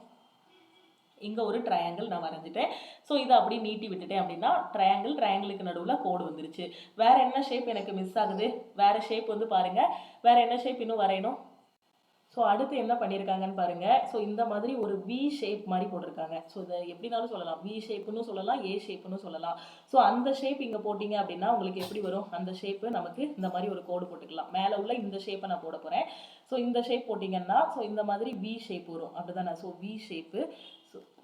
இங்க ஒரு ட்ரையாங்கிள் நான் வரைஞ்சிட்டேன். ஸோ இதை அப்படி நீட்டி விட்டுட்டேன் அப்படின்னா ட்ரையாங்கிளுக்கு நடுவில் கோடு வந்துருச்சு. வேற என்ன ஷேப் எனக்கு மிஸ் ஆகுது? வேற ஷேப் வந்து பாருங்க, வேற என்ன ஷேப் இன்னும் வரையணும்? ஸோ அடுத்து என்ன பண்ணியிருக்காங்கன்னு பாருங்க. ஸோ இந்த மாதிரி ஒரு வி ஷேப் மாதிரி போட்டிருக்காங்க. ஸோ இதை எப்படினாலும் சொல்லலாம், வி ஷேப்புன்னு சொல்லலாம், ஏ ஷேப்புன்னு சொல்லலாம். ஸோ அந்த ஷேப் இங்கே போட்டிங்க அப்படின்னா உங்களுக்கு எப்படி வரும்? அந்த ஷேப்பு நமக்கு இந்த மாதிரி ஒரு கோடு போட்டுக்கலாம். மேலே உள்ள இந்த ஷேப்பை நான் போட போகிறேன். ஸோ இந்த ஷேப் போட்டிங்கன்னா ஸோ இந்த மாதிரி வி ஷேப் வரும். அப்படிதானே? So V shape.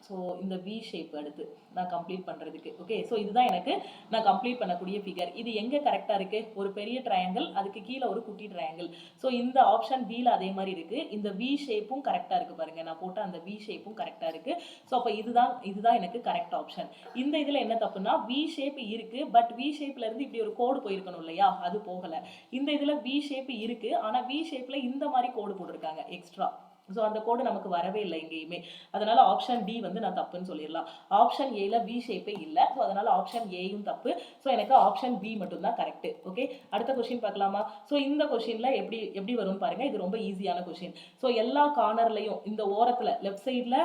ஸோ இந்த வி ஷேப் அடுத்து நான் கம்ப்ளீட் பண்ணுறதுக்கு. ஓகே, ஸோ இதுதான் எனக்கு நான் கம்ப்ளீட் பண்ணக்கூடிய ஃபிகர். இது எங்கே கரெக்டாக இருக்குது? ஒரு பெரிய ட்ரையாங்கிள், அதுக்கு கீழே ஒரு குட்டி ட்ரையாங்கிள். ஸோ இந்த ஆப்ஷன் பியில் அதே மாதிரி இருக்குது. இந்த வி ஷேப்பும் கரெக்டாக இருக்குது பாருங்கள். நான் போட்ட அந்த வி ஷேப்பும் கரெக்டாக இருக்குது. ஸோ அப்போ இதுதான் எனக்கு கரெக்ட் ஆப்ஷன். இந்த இதில் என்ன தப்புன்னா வி ஷேப் இருக்குது, பட் வி ஷேப்லேருந்து இப்படி ஒரு கோடு போயிருக்கணும் இல்லையா? அது போகலை. இந்த இதில் வி ஷேப் இருக்குது, ஆனால் வி ஷேப்பில் இந்த மாதிரி கோடு போட்டிருக்காங்க எக்ஸ்ட்ரா. ஸோ அந்த கோடு நமக்கு வரவே இல்லை எங்கேயுமே. அதனால ஆப்ஷன் டி வந்து நான் தப்புன்னு சொல்லிடலாம். ஆப்ஷன் ஏல வி ஷேப்பே இல்லை. ஸோ அதனால ஆப்ஷன் ஏயும் தப்பு. ஸோ எனக்கு ஆப்ஷன் பி மட்டும் தான் கரெக்ட். ஓகே, அடுத்த கொஸ்டின் பார்க்கலாமா? ஸோ இந்த கொஸ்டின்ல எப்படி வரும் பாருங்க. இது ரொம்ப ஈஸியான கொஸ்டின். ஸோ எல்லா கார்னர்லையும் இந்த ஓரத்துல லெஃப்ட் சைட்ல,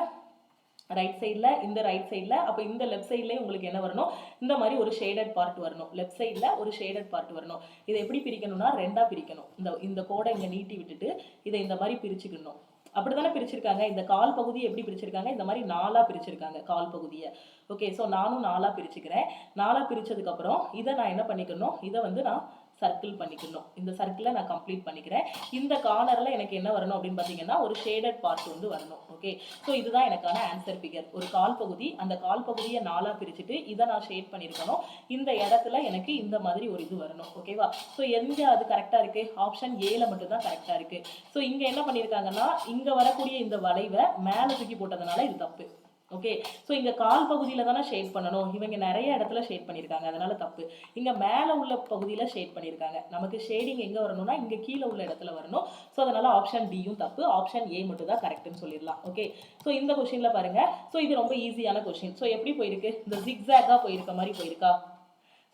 ரைட் சைடில், இந்த ரைட் சைடில், அப்போ இந்த லெஃப்ட் சைட்லேயும் உங்களுக்கு என்ன வரணும்? இந்த மாதிரி ஒரு ஷேடட் பார்ட் வரணும். லெஃப்ட் சைடில் ஒரு ஷேடட் பார்ட் வரணும். இதை எப்படி பிரிக்கணும்னா ரெண்டாக பிரிக்கணும். இந்த கோடை இங்கே நீட்டி விட்டுட்டு இதை இந்த மாதிரி பிரிச்சுக்கணும். அப்படித்தானே பிரிச்சிருக்காங்க. இந்த கால் பகுதி எப்படி பிரிச்சிருக்காங்க? இந்த மாதிரி 4ஆ பிரிச்சிருக்காங்க கால் பகுதியை. ஓகே, ஸோ நானும் 4ஆ பிரிச்சுக்கிறேன். 4ஆ பிரிச்சதுக்கப்புறம் இதை நான் என்ன பண்ணிக்கணும்? இதை வந்து நான் சர்க்கிள் பண்ணிக்கணும். இந்த சர்க்கிளை நான் கம்ப்ளீட் பண்ணிக்கிறேன். இந்த கார்னரில் எனக்கு என்ன வரணும் அப்படின்னு பார்த்தீங்கன்னா ஒரு ஷேடட் பார்ட் வந்து வரணும். ஓகே, ஸோ இதுதான் எனக்கான ஆன்சர் ஃபிகர். ஒரு கால் பகுதி, அந்த கால் பகுதியை 4ஆ பிரிச்சுட்டு இதை நான் ஷேட் பண்ணியிருக்கணும். இந்த இடத்துல எனக்கு இந்த மாதிரி ஒரு இது வரணும். ஓகேவா? ஸோ எங்கே அது கரெக்டாக இருக்குது? ஆப்ஷன் ஏல மட்டும்தான் கரெக்டாக இருக்குது. ஸோ இங்கே என்ன பண்ணியிருக்காங்கன்னா இங்கே வரக்கூடிய இந்த வளைவை மேலே தூக்கி போட்டதுனால இது தப்பு. ஓகே, ஸோ இங்கே கால் பகுதியில் தானே ஷேட் பண்ணணும். இவங்க நிறைய இடத்துல ஷேட் பண்ணியிருக்காங்க, அதனால தப்பு. இங்கே மேலே உள்ள பகுதியில் ஷேட் பண்ணியிருக்காங்க. நமக்கு ஷேடிங் எங்கே வரணும்னா இங்கே கீழே உள்ள இடத்துல வரணும். ஸோ அதனால ஆப்ஷன் டியும் தப்பு. ஆப்ஷன் ஏ மட்டும் தான் கரெக்ட்னு சொல்லிடலாம். ஓகே, ஸோ இந்த கொஸ்டினில் பாருங்க. ஸோ இது ரொம்ப ஈஸியான கொஸ்டின். ஸோ எப்படி போயிருக்கு? இந்த ஜிக்ஸாக்காக போயிருக்க மாதிரி போயிருக்கா?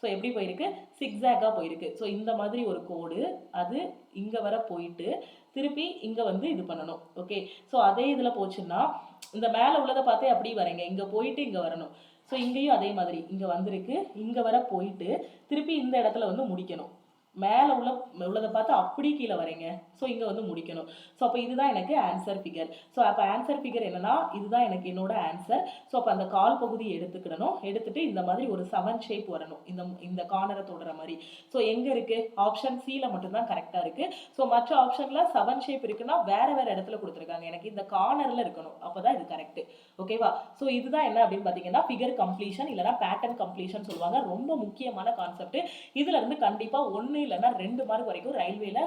ஸோ எப்படி போயிருக்கு? சிக்ஸாக்காக போயிருக்கு. ஸோ இந்த மாதிரி ஒரு கோடு அது இங்கே வர போயிட்டு திருப்பி இங்கே வந்து இது பண்ணணும். ஓகே, ஸோ அதே இதில் போச்சுன்னா இந்த மேலே உள்ளதை பார்த்தே அப்படி வரீங்க, இங்கே போயிட்டு இங்கே வரணும். ஸோ இங்கேயும் அதே மாதிரி இங்கே வந்திருக்கு, இங்கே வர போயிட்டு திருப்பி இந்த இடத்துல வந்து முடிக்கணும். மேலே உள்ளதை பார்த்து அப்படி கீழே வரீங்க. ஸோ இங்கே வந்து முடிக்கணும். ஸோ அப்போ இதுதான் எனக்கு ஆன்சர் ஃபிகர். ஸோ அப்போ ஆன்சர் ஃபிகர் என்னன்னா இதுதான் எனக்கு என்னோட ஆன்சர். ஸோ அப்போ அந்த கால் பகுதியை எடுத்துக்கிடணும். எடுத்துட்டு இந்த மாதிரி ஒரு 7 ஷேப் வரணும், இந்த கார்னரை தொடுற மாதிரி. ஸோ எங்கே இருக்கு? ஆப்ஷன் சியில் மட்டும்தான் கரெக்டாக இருக்கு. ஸோ மற்ற ஆப்ஷனில் 7 ஷேப் இருக்குன்னா வேற இடத்துல கொடுத்துருக்காங்க. எனக்கு இந்த கார்னரில் இருக்கணும், அப்போதான் இது கரெக்ட். ஓகேவா? ஸோ இதுதான் என்ன அப்படின்னு பார்த்தீங்கன்னா ஃபிகர் கம்ப்ளீஷன் இல்லைனா பேட்டர்ன் கம்ப்ளீஷன் சொல்லுவாங்க. ரொம்ப முக்கியமான கான்செப்ட். இதுல இருந்து கண்டிப்பாக 1 இல்லைன்னா 2 மார்க் வரைக்கும் ரயில்வேல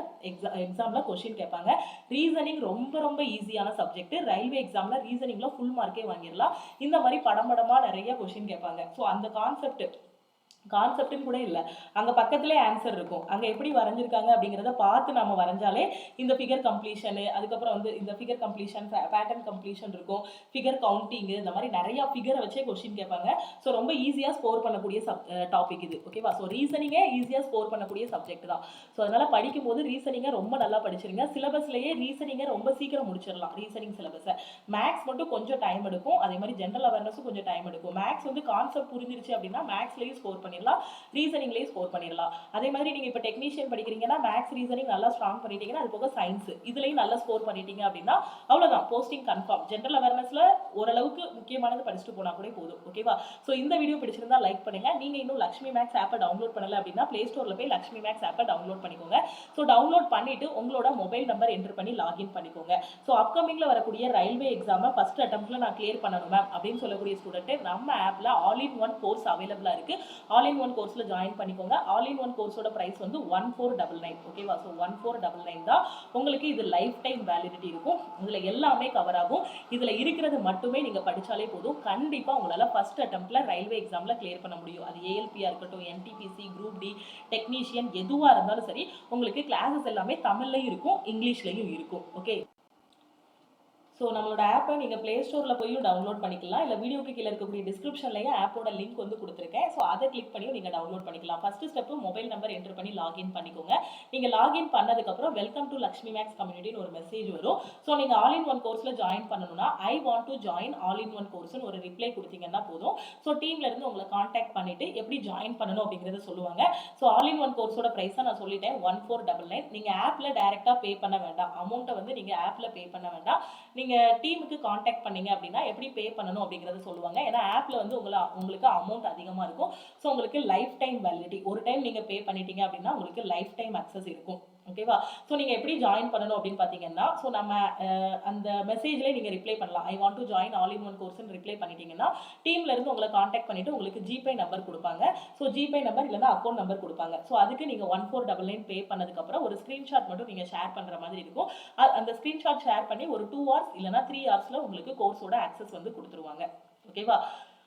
எக்ஸாம்ல கொஸ்டின் கேட்பாங்க. ரீசனிங் ரொம்ப ஈஸியான சப்ஜெக்ட். ரயில்வே எக்ஸாம்ல ரீசனிங்ல ஃபுல் மார்க்கே வாங்கிடலாம். இந்த மாதிரி படமா நிறைய கொஸ்டின் கேட்பாங்க. ஸோ அந்த கான்செப்ட்னு கூட இல்லை, அங்கே பக்கத்துலேயே ஆன்சர் இருக்கும். அங்கே எப்படி வரைஞ்சிருக்காங்க அப்படிங்கிறத பார்த்து நம்ம வரைஞ்சாலே இந்த ஃபிகர் கம்ப்ளீஷனு, அதுக்கப்புறம் வந்து இந்த ஃபிகர் கம்ப்ளீஷன், பேட்டர்ன் கம்ப்ளீஷன் இருக்கும், ஃபிகர் கவுண்டிங்கு, இந்த மாதிரி நிறையா ஃபிகரை வச்சே கொஸ்டின் கேட்பாங்க. ஸோ ரொம்ப ஈஸியாக ஸ்கோர் பண்ணக்கூடிய டாபிக் இது. ஓகேவா? ஸோ ரீசனிங்கே ஈஸியாக ஸ்கோர் பண்ணக்கூடிய சப்ஜெக்ட் தான். ஸோ அதனால் படிக்கும்போது ரீசனிங்கை ரொம்ப நல்லா படிச்சிருங்க. சிலபஸ்லேயே ரீசனிங்கை ரொம்ப சீக்கிரம் முடிச்சிடலாம். ரீசனிங் சிலபஸை மேக்ஸ் மட்டும் கொஞ்சம் டைம் எடுக்கும். அதே மாதிரி ஜென்ரல் அவேர்னஸும் கொஞ்சம் டைம் எடுக்கும். மேக்ஸ் வந்து கான்செப்ட் புரிஞ்சிருச்சு அப்படின்னா மேக்ஸ்லேயும் ஸ்கோர் பண்ணி பண்ணிடலாம், ரீசனிங்லேயே ஸ்கோர் பண்ணிடலாம். அதே மாதிரி நீங்கள் இப்போ டெக்னீஷியன் படிக்கிறீங்கன்னா மேக்ஸ் ரீசனிங் நல்லா ஸ்ட்ராங் பண்ணிட்டீங்கன்னா அது போக சயின்ஸ் இதுலேயும் நல்லா ஸ்கோர் பண்ணிட்டீங்க அப்படின்னா அவ்வளோதான், போஸ்டிங் கன்ஃபார்ம். ஜென்ரல் அவேர்னஸில் ஓரளவுக்கு முக்கியமானது படிச்சுட்டு போனால் கூட போதும். ஓகேவா? ஸோ இந்த வீடியோ பிடிச்சிருந்தா லைக் பண்ணுங்க. நீங்கள் இன்னும் லக்ஷ்மி மேக்ஸ் ஆப்பை டவுன்லோட் பண்ணல அப்படின்னா பிளே ஸ்டோரில் போய் லக்ஷ்மி மேக்ஸ் ஆப்பை டவுன்லோட் பண்ணிக்கோங்க. ஸோ டவுன்லோட் பண்ணிட்டு உங்களோட மொபைல் நம்பர் என்டர் பண்ணி லாகின் பண்ணிக்கோங்க. ஸோ அப்கமிங்ல வரக்கூடிய ரயில்வே எக்ஸாமை ஃபர்ஸ்ட் அட்டம்ப்ட்ல நான் கிளியர் பண்ணணும் மேம் அப்படின்னு சொல்லக்கூடிய ஸ்டூடெண்ட் நம்ம ஆப்ல ஆல் இன் ஒன் கோர்ஸ் அவைலபிளா இருக்கு. ஆல் இன் ஒன் கோர்ஸ்ல ஜாயின் பண்ணிக்கோங்க. ஆல் இன் ஒன் கோர்ஸோட பிரைஸ் வந்து 1499. ஓகேவா? ஸோ 1499 தான் உங்களுக்கு இது லைஃப் டைம் வேலிடிட்டி இருக்கும். இதுல எல்லாமே கவர் ஆகும். இதுல இருக்கிறது மட்டுமே நீங்க படிச்சாலே போதும். கண்டிப்பா உங்களால ஃபர்ஸ்ட் அட்டம்ப்ட்ல ரயில்வே எக்ஸாம்ல கிளியர் பண்ண முடியும். அது ஏஎல்பியா இருக்கட்டும், என்டிபிசி, குரூப் டி, டெக்னீஷியன் எதுவா இருந்தாலும் சரி உங்களுக்கு கிளாஸஸ் எல்லாமே தமிழ்லயும் இருக்கும், இங்கிலீஷ்லயும் இருக்கும். ஓகே, ஸோ நம்மளோட ஆப்பை நீங்கள் ப்ளே ஸ்டோரில் போய் டவுன்லோட் பண்ணிக்கலாம். இல்லை வீடியோக்கு கீழே இருக்கக்கூடிய டிஸ்கிரிப்ஷன்லேயே ஆப்போட லிங்க் வந்து கொடுத்துருக்கேன். ஸோ அதை கிளிக் பண்ணி நீங்கள் டவுன்லோட் பண்ணிக்கலாம். First step mobile number enter பண்ணி லாகின் பண்ணிக்கோங்க. நீங்கள் லாகின் பண்ணதுக்கப்புறம் வெல்கம் டு லக்ஷ்மி மேக்ஸ் கம்யூனிட்டின்னு ஒரு மெசேஜ் வரும். ஸோ நீங்கள் ஆல் இன் ஒன் கோர்ஸில் ஜாயின் பண்ணணும்னா I want to join all in one கோர்ஸ்னு ஒரு ரிப்ளை கொடுத்தீங்கன்னா போதும். ஸோ டீம்லேருந்து உங்களை காண்டாக்ட் பண்ணிவிட்டு எப்படி ஜாயின் பண்ணணும் அப்படிங்கிறத சொல்லுவாங்க. ஸோ ஆல் இன் ஒன் கோர்ஸோட ப்ரைஸாக நான் சொல்லிட்டேன் 1499. நீங்கள் ஆப்பில் டைரெக்டாக பே பண்ண வேண்டாம். அமௌண்ட்டை வந்து நீங்கள் ஆப்பில் பே பண்ண வேண்டாம். நீங்கள் டீமுக்கு காண்டாக்ட் பண்ணீங்க அப்படின்னா எப்படி பே பண்ணணும் அப்படிங்கிறத சொல்லுவாங்க. ஏன்னா ஆப்பில் வந்து உங்களுக்கு அமௌண்ட் அதிகமாக இருக்கும். ஸோ உங்களுக்கு லைஃப் டைம் வேலிடிட்டி, ஒரு டைம் நீங்கள் பே பண்ணிட்டீங்க அப்படின்னா உங்களுக்கு லைஃப் டைம் அக்சஸ் இருக்கும். ஓகேவா? ஸோ நீங்கள் எப்படி ஜாயின் பண்ணணும் அப்படின்னு பார்த்தீங்கன்னா, ஸோ நம்ம அந்த மெசேஜ்லேயே நீங்கள் ரிப்ளை பண்ணலாம். I want to join all in one கோர்ஸ்னு ரிப்ளை பண்ணிட்டீங்கன்னா டீம்லேருந்து உங்களை காண்டாக்ட் பண்ணிவிட்டு உங்களுக்கு ஜிபே நம்பர் கொடுப்பாங்க. ஸோ ஜிபே நம்பர் இல்லைன்னா அக்கௌண்ட் நம்பர் கொடுப்பாங்க. ஸோ அதுக்கு நீங்கள் 1499 பே பண்ணதுக்கப்புறம் ஒரு ஸ்க்ரீன்ஷாட் மட்டும் நீங்கள் ஷேர் பண்ணுற மாதிரி இருக்கும். அந்த ஸ்க்ரீன்ஷாட் ஷேர் பண்ணி ஒரு 2 hours இல்லைனா 3 hours உங்களுக்கு கோர்ஸோட ஆக்சஸ் வந்து கொடுத்துருவாங்க. ஓகேவா?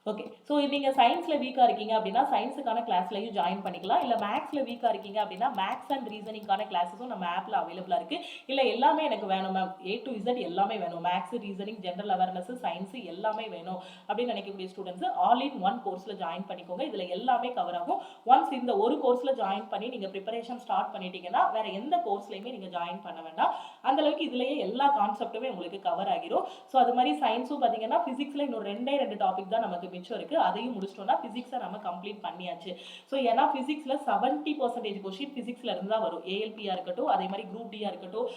ஓகே, ஸோ நீங்கள் சயின்ஸில் வீக்காக இருக்கீங்க அப்படின்னா சயின்ஸுக்கான கிளாஸ்லையும் ஜாயின் பண்ணிக்கலாம். இல்லை மேக்ஸில் வீக்காக இருக்கீங்க அப்படின்னா மேக்ஸ் அண்ட் ரீசனிங்கான கிளாஸஸும் நம்ம ஆப்பில் அவைலபிளாக இருக்குது. இல்லை எல்லாமே எனக்கு வேணும் மேம், A to Z எல்லாமே வேணும், maths, reasoning, general awareness, science எல்லாமே வேணும் அப்படின்னு நினைக்கக்கூடிய ஸ்டூடெண்ட்ஸ் ஆல் இன் ஒன் கோர்ஸில் ஜாயின் பண்ணிக்கோங்க. இதில் எல்லாமே கவர் ஆகும். ஒன்ஸ் இந்த ஒரு கோர்ஸில் ஜாயின் பண்ணி நீங்கள் ப்ரிப்பரேஷன் ஸ்டார்ட் பண்ணிட்டீங்கன்னா வேறு எந்த கோர்ஸ்லையுமே நீங்கள் ஜாயின் பண்ண வேண்டாம். அந்தளவுக்கு இதுலேயே எல்லா கான்செப்ட்டுமே உங்களுக்கு கவர் ஆகிரும். ஸோ அது மாதிரி சயின்ஸும் பார்த்தீங்கன்னா ஃபிசிக்ஸில் இன்னும் 2 டாபிக் தான் நமக்கு மிச்சம் இருக்கு. அதையும் முடிச்சிட்டோம்னா பிசிக்ஸை நம்ம கம்ப்ளீட் பண்ணியாச்சு. ஸோ ஏன்னா பிசிக்ஸ்ல 70% கொஸ்டின் பிசிக்ஸ்ல இருந்து தான் வரும். ஏஎல்பியா இருக்கட்டும், அதே மாதிரி குரூப் டியா இருக்கட்டும்,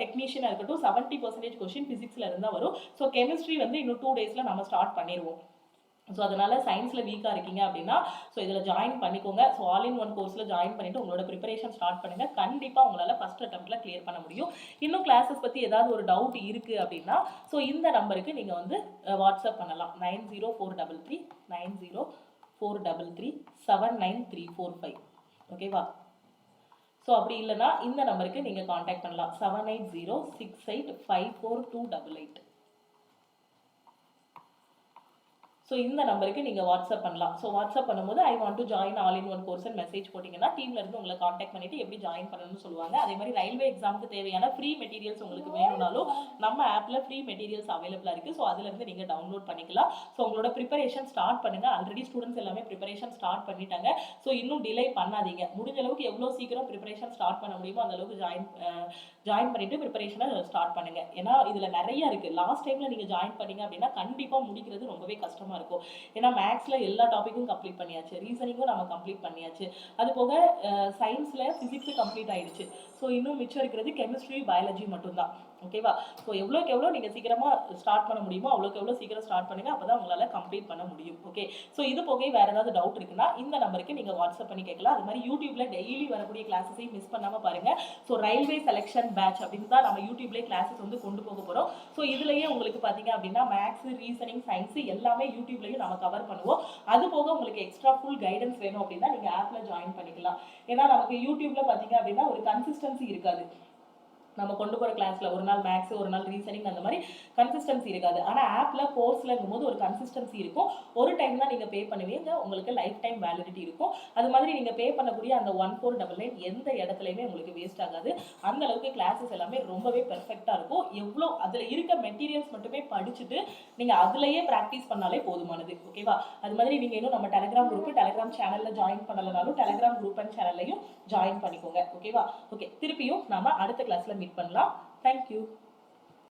டெக்னீஷியனா இருக்கட்டும், 70% கொஸ்டின் பிசிக்ஸ்ல இருந்து தான் வரும். ஸோ கெமிஸ்ட்ரி வந்து இன்னும் 2 daysல நம்ம ஸ்டார்ட் பண்ணிடுவோம். ஸோ அதனால சயின்ஸில் வீக்காக இருக்கீங்க அப்படின்னா ஸோ இதில் ஜாயின் பண்ணிக்கோங்க. ஸோ ஆல் இன் ஒன் கோர்ஸில் ஜாயின் பண்ணிவிட்டு உங்களோட ப்ரிப்பரேஷன் ஸ்டார்ட் பண்ணுங்கள். கண்டிப்பாக உங்களால் ஃபஸ்ட் அட்டம்ப்டில் கிளியர் பண்ண முடியும். இன்னும் கிளாஸஸ் பற்றி ஏதாவது ஒரு டவுட் இருக்குது அப்படின்னா ஸோ இந்த நம்பருக்கு நீங்கள் வந்து வாட்ஸ்அப் பண்ணலாம். 90433933 ஓகேவா? ஸோ அப்படி இல்லைனா இந்த நம்பருக்கு நீங்கள் காண்டாக்ட் பண்ணலாம். 7806854288. ஸோ இந்த நம்பருக்கு நீங்கள் வாட்ஸ்அப் பண்ணலாம். ஸோ வாட்ஸ்அப் பண்ணும்போது ஐ want to join all in one course message போட்டிங்கன்னா டீம்லேருந்து உங்களை காண்டாக்ட் பண்ணிவிட்டு எப்படி ஜாயின் பண்ணணும்னு சொல்லுவாங்க. அதே மாதிரி ரயில்வே எக்ஸாமுக்கு தேவையான ஃப்ரீ மெட்டீரியல்ஸ் உங்களுக்கு வேணும்னாலும் நம்ம ஆப்பில் ஃப்ரீ மெட்டீரியல்ஸ் அவைலபிளாக இருக்குது. ஸோ அதுலேருந்து நீங்கள் டவுன்லோட் பண்ணிக்கலாம். ஸோ உங்களோட ப்ரிப்பரேஷன் ஸ்டார்ட் பண்ணுங்கள். ஆல்ரெடி ஸ்டூடெண்ட்ஸ் எல்லாமே ப்ரிப்பரேஷன் ஸ்டார்ட் பண்ணிட்டாங்க. ஸோ இன்னும் டிலே பண்ணாதீங்க. முடிஞ்ச அளவுக்கு எவ்வளோ சீக்கிரம் ப்ரிப்பரேஷன் ஸ்டார்ட் பண்ண முடியுமோ அந்த அளவுக்கு ஜாயின் பண்ணிவிட்டு ப்ரிப்பரேஷனை ஸ்டார்ட் பண்ணுங்கள். ஏன்னா இதில் நிறைய இருக்குது. லாஸ்ட் டைமில் நீங்கள் ஜாயின் பண்ணீங்க அப்படின்னா கண்டிப்பாக முடிக்கிறது ரொம்பவே கஷ்டமாக இருக்கும். ஏன்னா மேக்ஸ்ல எல்லா டாபிக்கும் கம்ப்ளீட் பண்ணியாச்சு, ரீசனிங்கும் நம்ம கம்ப்ளீட் பண்ணியாச்சு, அது போக சயின்ஸ்ல பிசிக்ஸ் கம்ப்ளீட் ஆயிடுச்சு. ஸோ இன்னும் மிச்சம் இருக்கிறது கெமிஸ்ட்ரி, பயாலஜி மட்டும்தான். ஓகேவா? ஸோ எவ்வளோக்கு எவ்வளோ நீங்கள் சீக்கிரமாக ஸ்டார்ட் பண்ண முடியுமோ அவ்வளோக்கு எவ்வளோ சீக்கிரம் ஸ்டார்ட் பண்ணுங்க. அப்போ தான் உங்களால் கம்ப்ளீட் பண்ண முடியும். ஓகே, ஸோ இது போக வேறு ஏதாவது டவுட் இருக்குன்னா இந்த நம்பருக்கு நீங்கள் வாட்ஸ்அப் பண்ணி கேட்கலாம். அது மாதிரி யூடியூப்ல டெய்லி வரக்கூடிய கிளாஸஸையும் மிஸ் பண்ணாமல் பாருங்கள். ஸோ ரயில்வே செலெக்ஷன் பேட்ச் அப்படின்னு தான் நம்ம யூடியூப்லேயே கிளாஸஸ் வந்து கொண்டு போக போகிறோம். ஸோ இதுலேயே உங்களுக்கு பார்த்தீங்க அப்படின்னா மேக்ஸ், ரீசனிங், சயின்ஸ் எல்லாமே யூடியூப்லேயும் நம்ம கவர் பண்ணுவோம். அது போக உங்களுக்கு எக்ஸ்ட்ரா ஃபுல் கைடன்ஸ் வேணும் அப்படின்னா நீங்கள் ஆப்பில் ஜாயின் பண்ணிக்கலாம். ஏன்னா நமக்கு யூடியூப்ல பார்த்தீங்க அப்படின்னா ஒரு கன்சிஸ்டன்சி இருக்காது. நம்ம கொண்டு போகிற கிளாஸில் ஒரு நாள் மேக்ஸ், ஒரு நாள் ரீசனிங், அந்த மாதிரி கன்சிஸ்டன்சி இருக்காது. ஆனால் ஆப்பில் கோர்ஸில் இருக்கும்போது ஒரு கன்சிஸ்டன்சி இருக்கும். ஒரு டைம் தான் நீங்கள் பே பண்ணுவீங்க, உங்களுக்கு லைஃப் டைம் வேலிடிட்டி இருக்கும். அது மாதிரி நீங்கள் பே பண்ணக்கூடிய அந்த 1499 எந்த இடத்துலையுமே உங்களுக்கு வேஸ்ட் ஆகாது. அந்த அளவுக்கு கிளாஸஸ் எல்லாமே ரொம்பவே பெர்ஃபெக்டாக இருக்கும். எவ்வளோ அதில் இருக்க மெட்டீரியல்ஸ் மட்டுமே படிச்சுட்டு நீங்கள் அதுலேயே ப்ராக்டிஸ் பண்ணாலே போதுமானது. ஓகேவா? அது மாதிரி நீங்கள் இன்னும் நம்ம டெலிகிராம் குரூப், டெலிகிராம் சேனலில் ஜாயின் பண்ணலனாலும் டெலிகிராம் குரூப் அண்ட் சேனல்லையும் ஜாயின் பண்ணிக்கோங்க. ஓகேவா? ஓகே, திருப்பியும் நாம அடுத்த கிளாஸ்ல மீட் பண்ணலாம். தேங்க்யூ.